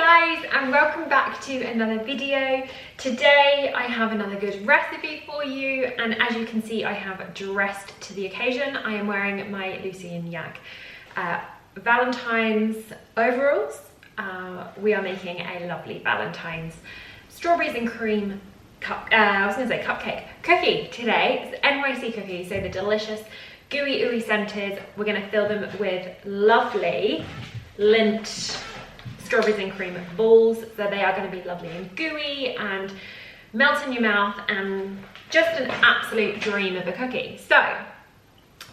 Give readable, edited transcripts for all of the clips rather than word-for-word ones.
guys, and welcome back to another video. Today I have another good recipe for you, and as you can see I have dressed to the occasion. I am wearing my Lucy and Yak Valentine's overalls. We are making a lovely Valentine's strawberries and cream cupcake cookie today. It's NYC cookies, so the delicious gooey ooey centers. We're going to fill them with lovely lindt strawberries and cream balls, so they are going to be lovely and gooey and melt in your mouth and just an absolute dream of a cookie. So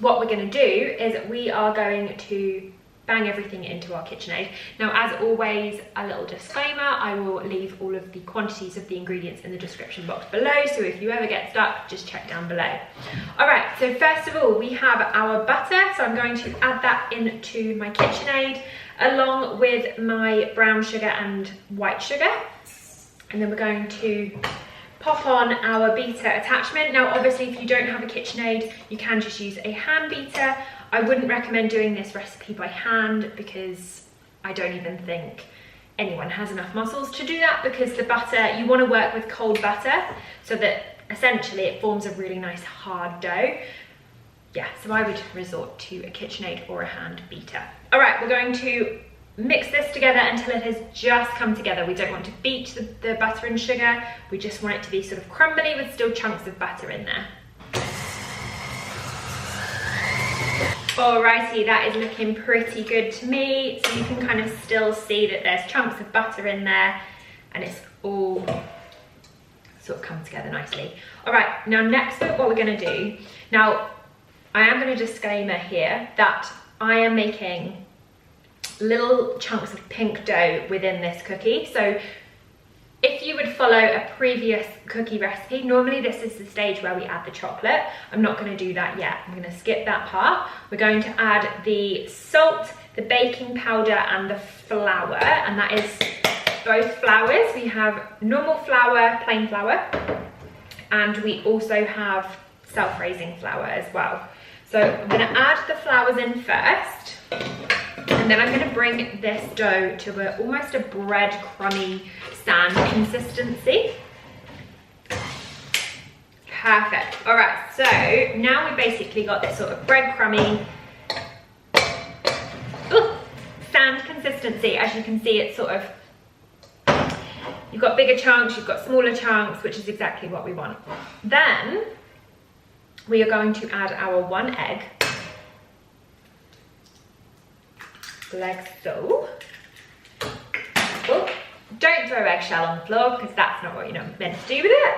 what we're going to do is we are going to bang everything into our KitchenAid. Now, as always, a little disclaimer, I will leave all of the quantities of the ingredients in the description box below, so if you ever get stuck, just check down below. All right, so first of all, we have our butter, so I'm going to add that into my KitchenAid along with my brown sugar and white sugar, and then we're going to pop on our beater attachment. Now obviously if you don't have a KitchenAid, you can just use a hand beater. I wouldn't recommend doing this recipe by hand because I don't even think anyone has enough muscles to do that, because the butter, you want to work with cold butter so that essentially it forms a really nice hard dough. Yeah, so I would resort to a KitchenAid or a hand beater. All right, we're going to mix this together until it has just come together. We don't want to beat the butter and sugar. We just want it to be sort of crumbly with still chunks of butter in there. Alrighty, that is looking pretty good to me. So you can kind of still see that there's chunks of butter in there and it's all sort of come together nicely. All right, now next up, what we're gonna do, now I am gonna disclaimer here that I am making little chunks of pink dough within this cookie. So if you would follow a previous cookie recipe, normally this is the stage where we add the chocolate. I'm not going to do that yet. I'm going to skip that part. We're going to add the salt, the baking powder and the flour, and that is both flours. We have normal flour, plain flour, and we also have self-raising flour as well. So I'm going to add the flours in first, and then I'm going to bring this dough to almost a bread crummy sand consistency. Perfect. All right, so now we basically got this sort of bread crummy sand consistency. As you can see, it's sort of, you've got bigger chunks, you've got smaller chunks, which is exactly what we want. Then we are going to add our 1 egg, like so. Oh, don't throw eggshell on the floor because that's not what you're meant to do with it.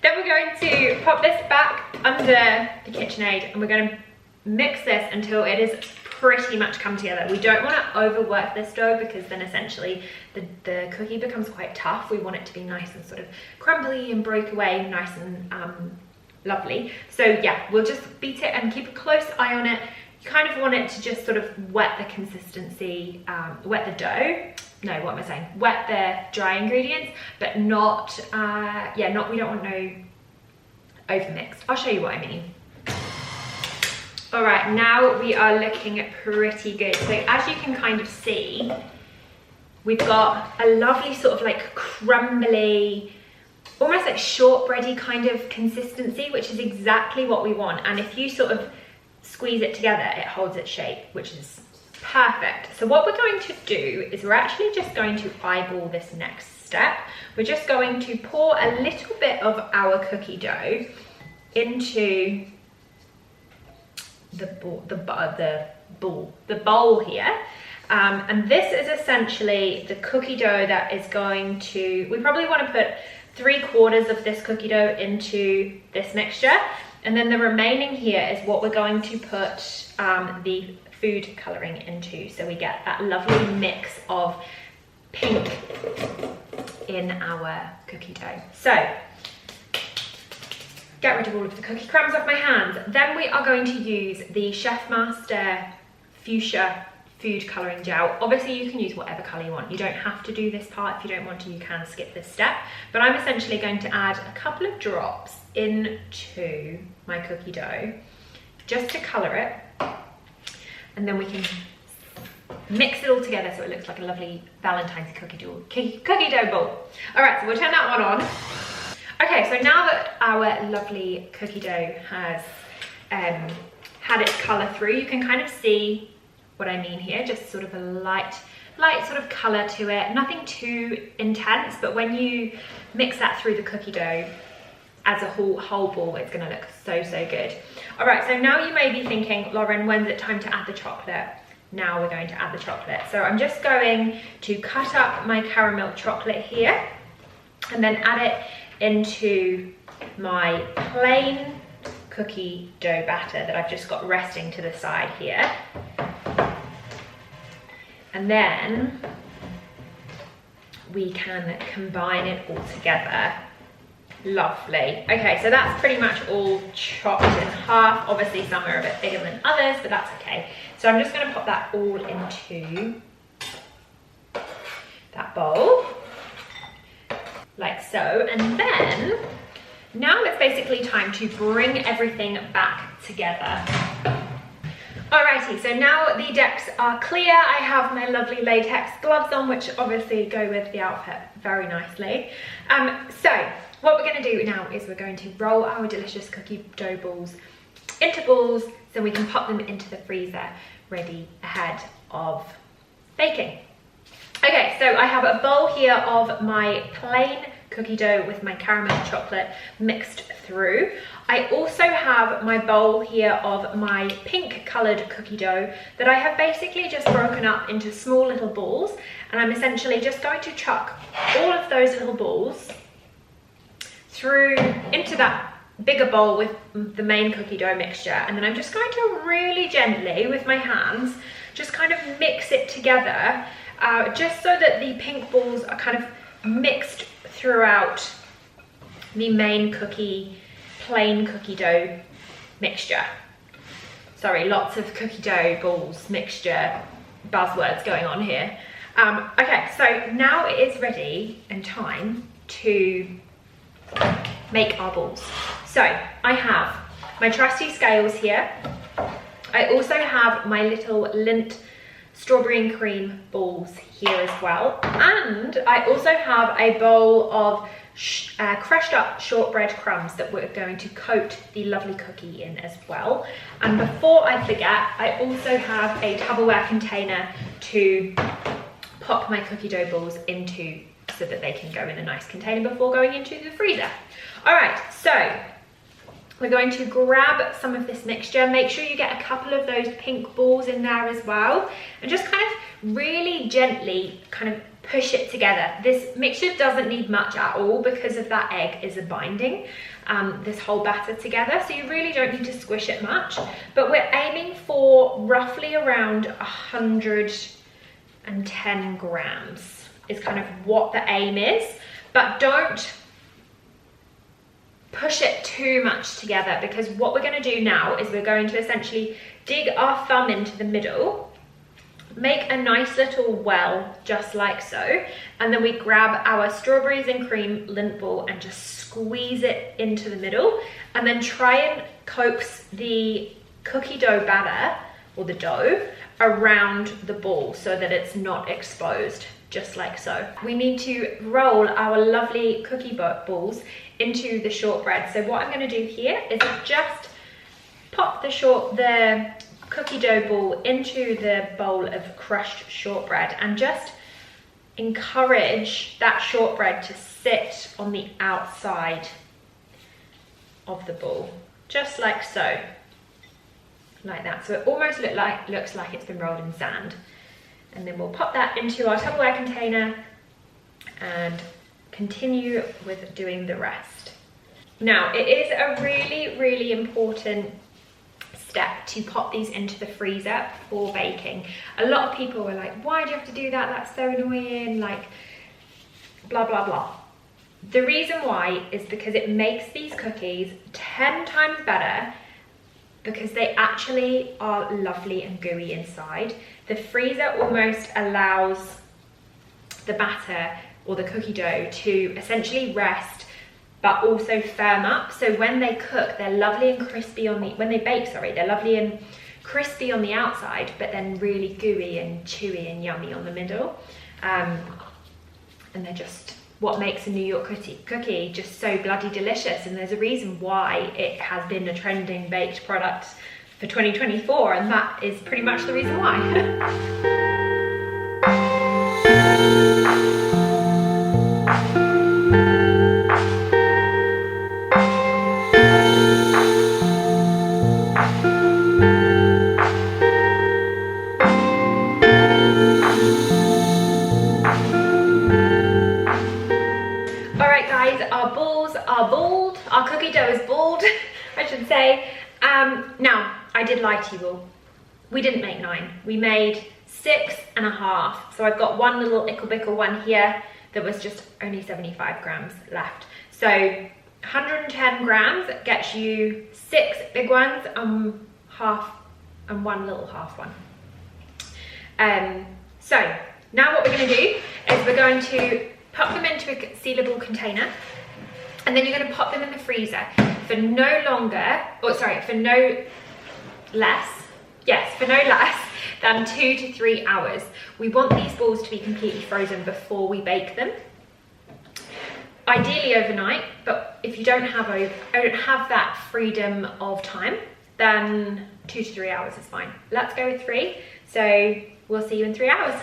Then we're going to pop this back under the KitchenAid and we're going to mix this until it is pretty much come together. We don't want to overwork this dough because then essentially the cookie becomes quite tough. We want it to be nice and sort of crumbly and break away, nice and lovely. So yeah, we'll just beat it and keep a close eye on it. You kind of want it to just sort of wet the consistency, wet the dough. No, what am I saying? Wet the dry ingredients, but not, we don't want no overmixed. I'll show you what I mean. All right, now we are looking pretty good. So as you can kind of see, we've got a lovely sort of like crumbly, almost like shortbready kind of consistency, which is exactly what we want. And if you sort of squeeze it together, it holds its shape, which is perfect. So what we're going to do is we're actually just going to eyeball this next step. We're just going to pour a little bit of our cookie dough into the bowl here. And this is essentially the cookie dough that is going to, we probably want to put 3/4 of this cookie dough into this mixture. And then the remaining here is what we're going to put the food colouring into. So we get that lovely mix of pink in our cookie dough. So get rid of all of the cookie crumbs off my hands. Then we are going to use the Chef Master Fuchsia food colouring gel. Obviously you can use whatever colour you want. You don't have to do this part. If you don't want to, you can skip this step. But I'm essentially going to add a couple of drops into my cookie dough just to colour it. And then we can mix it all together so it looks like a lovely Valentine's cookie dough ball. All right, so we'll turn that one on. Okay, so now that our lovely cookie dough has had its color through, you can kind of see what I mean here, just sort of a light sort of color to it, nothing too intense, but when you mix that through the cookie dough as a whole ball, it's gonna look so good. All right, so now you may be thinking, Lauren, when's it time to add the chocolate? Now we're going to add the chocolate. So I'm just going to cut up my caramilk chocolate here and then add it into my plain cookie dough batter that I've just got resting to the side here. And then we can combine it all together. Lovely. Okay, so that's pretty much all chopped in half. Obviously some are a bit bigger than others, but that's okay. So I'm just going to pop that all into that bowl, like so. And then now it's basically time to bring everything back together. Alrighty, so now the decks are clear. I have my lovely latex gloves on, which obviously go with the outfit very nicely. So what we're going to do now is we're going to roll our delicious cookie dough balls into balls so we can pop them into the freezer ready ahead of baking. Okay, so I have a bowl here of my plain cookie dough with my caramel chocolate mixed through. I also have my bowl here of my pink coloured cookie dough that I have basically just broken up into small little balls, and I'm essentially just going to chuck all of those little balls through into that bigger bowl with the main cookie dough mixture, and then I'm just going to really gently with my hands just kind of mix it together, just so that the pink balls are kind of mixed throughout the main plain cookie dough mixture. Sorry, lots of cookie dough balls mixture buzzwords going on here. Okay, so now it is ready and time to make our balls. So I have my trusty scales here. I also have my little lindt strawberry and cream balls here as well, and I also have a bowl of crushed up shortbread crumbs that we're going to coat the lovely cookie in as well. And before I forget, I also have a Tupperware container to pop my cookie dough balls into so that they can go in a nice container before going into the freezer. All right, so we're going to grab some of this mixture. Make sure you get a couple of those pink balls in there as well, and just kind of really gently kind of push it together. This mixture doesn't need much at all because of that egg is a binding this whole batter together, so you really don't need to squish it much, but we're aiming for roughly around 110 grams is kind of what the aim is, but don't push it too much together, because what we're going to do now is we're going to essentially dig our thumb into the middle, make a nice little well just like so, and then we grab our strawberries and cream lindt ball and just squeeze it into the middle, and then try and coax the cookie dough batter or the dough around the ball so that it's not exposed, just like so. We need to roll our lovely cookie balls into the shortbread. So what I'm going to do here is just pop the cookie dough ball into the bowl of crushed shortbread and just encourage that shortbread to sit on the outside of the ball, just like so, like that. So it almost looks like it's been rolled in sand. And then we'll pop that into our Tupperware container and continue with doing the rest. Now, it is a really important step to pop these into the freezer before baking. A lot of people are like, why do you have to do that? That's so annoying, like blah blah blah. The reason why is because it makes these cookies 10 times better, because they actually are lovely and gooey inside. The freezer almost allows the batter or the cookie dough to essentially rest but also firm up, so when they cook they're lovely and crispy on the, when they bake, sorry, they're lovely and crispy on the outside, but then really gooey and chewy and yummy on the middle. And they're just what makes a New York cookie just so bloody delicious. And there's a reason why it has been a trending baked product for 2024, and that is pretty much the reason why. Our cookie dough is bald, I should say. Now, I did lie to you all. We didn't make 9, we made 6.5. So I've got one little ickle-bickle one here that was just only 75 grams left. So 110 grams gets you 6 big ones and one little half one. So now what we're gonna do is we're going to pop them into a sealable container, and then you're going to pop them in the freezer for no less than 2 to 3 hours. We want these balls to be completely frozen before we bake them. Ideally overnight, but if you don't have that freedom of time, then 2 to 3 hours is fine. Let's go with 3. So we'll see you in 3 hours.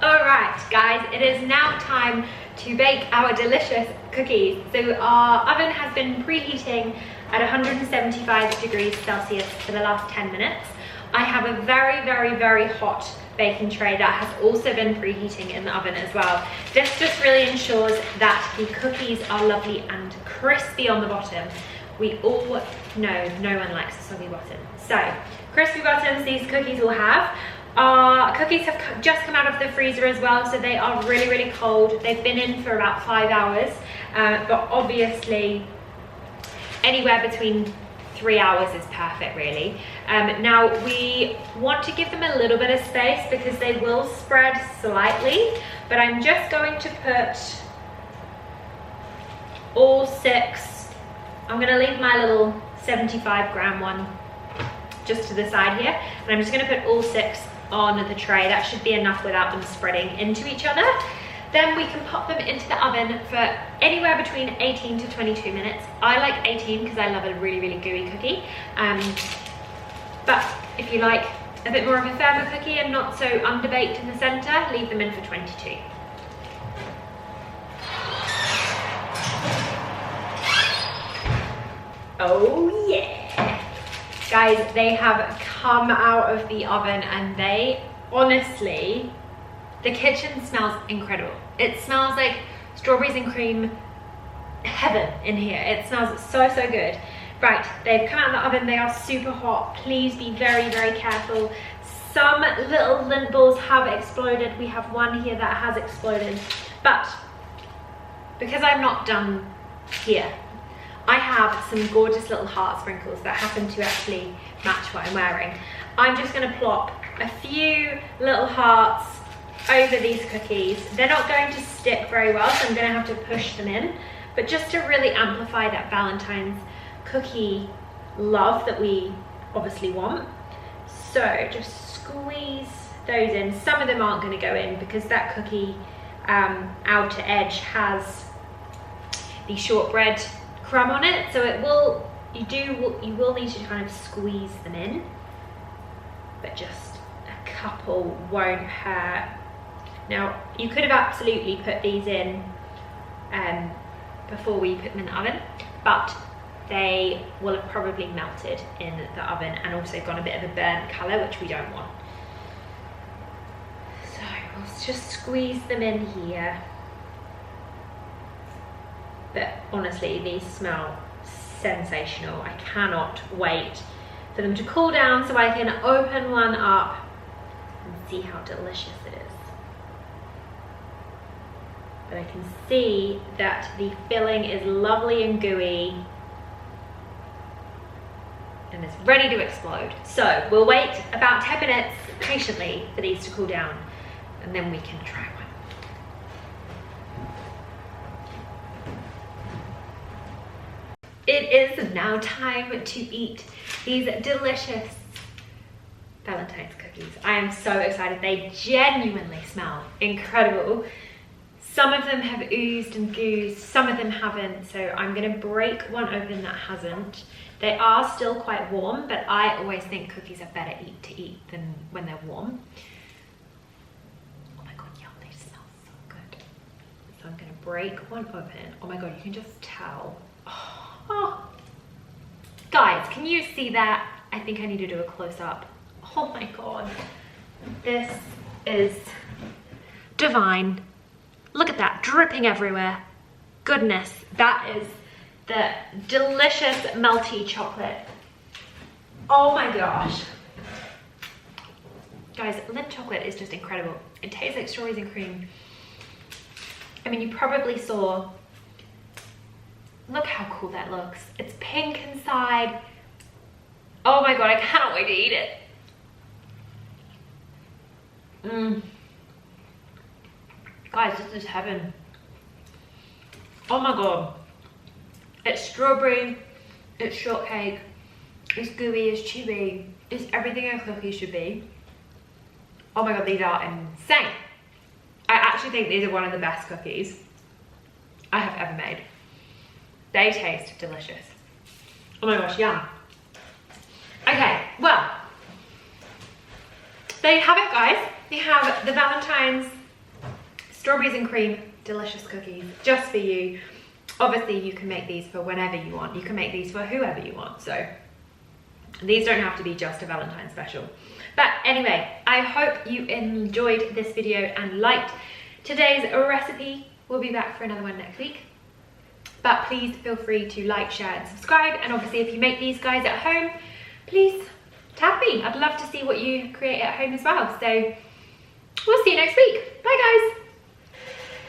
All right, guys, it is now time to bake our delicious cookies. So our oven has been preheating at 175 degrees Celsius for the last 10 minutes. I have a very, very, very hot baking tray that has also been preheating in the oven as well. This just really ensures that the cookies are lovely and crispy on the bottom. We all know no one likes a soggy bottom. So, crispy bottoms these cookies will have. Our cookies have just come out of the freezer as well, so they are really, really cold. They've been in for about 5 hours, but obviously anywhere between 3 hours is perfect, really. Now we want to give them a little bit of space because they will spread slightly, but I'm just going to put all 6. I'm going to leave my little 75 gram one just to the side here, and I'm just going to put all 6 on the tray. That should be enough without them spreading into each other. Then we can pop them into the oven for anywhere between 18 to 22 minutes. I like 18 because I love a really, really gooey cookie. But if you like a bit more of a firmer cookie and not so underbaked in the center, leave them in for 22. Oh yeah! Guys, they have come out of the oven and they honestly, the kitchen smells incredible. It smells like strawberries and cream heaven in here. It smells so, so good. Right, they've come out of the oven. They are super hot. Please be very, very careful. Some little lindt balls have exploded. We have one here that has exploded. But because I'm not done here, I have some gorgeous little heart sprinkles that happen to actually match what I'm wearing. I'm just going to plop a few little hearts over these cookies. They're not going to stick very well, so I'm going to have to push them in. But just to really amplify that Valentine's cookie love that we obviously want. So just squeeze those in. Some of them aren't going to go in because that cookie outer edge has the shortbread crumb on it, so it will, you will need to kind of squeeze them in, but just a couple won't hurt. Now you could have absolutely put these in before we put them in the oven, but they will have probably melted in the oven and also gone a bit of a burnt colour, which we don't want. So we'll just squeeze them in here. But honestly, these smell sensational. I cannot wait for them to cool down so I can open one up and see how delicious it is. But I can see that the filling is lovely and gooey and it's ready to explode. So we'll wait about 10 minutes patiently for these to cool down and then we can try one. It it is now time to eat these delicious Valentine's cookies. I am so excited. They genuinely smell incredible. Some of them have oozed and goozed, some of them haven't, so I'm gonna break one open that hasn't. They are still quite warm, but I always think cookies are better to eat than when they're warm. Oh my god, yum, they smell so good. So I'm gonna break one open. Oh my god, you can just tell. Oh. Guys, can you see that? I think I need to do a close-up. Oh my god, this is divine. Look at that, dripping everywhere. Goodness, that is the delicious melty chocolate. Oh my gosh. Guys, lindt chocolate is just incredible. It tastes like strawberries and cream. I mean, you probably saw, look how cool that looks. It's pink inside. Oh my god, I cannot wait to eat it. Guys, this is heaven. Oh my god. It's strawberry, it's shortcake, it's gooey, it's chewy, it's everything a cookie should be. Oh my god, these are insane. I actually think these are one of the best cookies I have ever made. They taste delicious. Oh my gosh, yum. Okay, well, there you have it, guys. We have the Valentine's strawberries and cream delicious cookies just for you. Obviously, you can make these for whenever you want. You can make these for whoever you want. So these don't have to be just a Valentine's special. But anyway, I hope you enjoyed this video and liked today's recipe. We'll be back for another one next week. But please feel free to like, share, and subscribe. And obviously, if you make these guys at home, please tag me. I'd love to see what you create at home as well. So we'll see you next week. Bye, guys.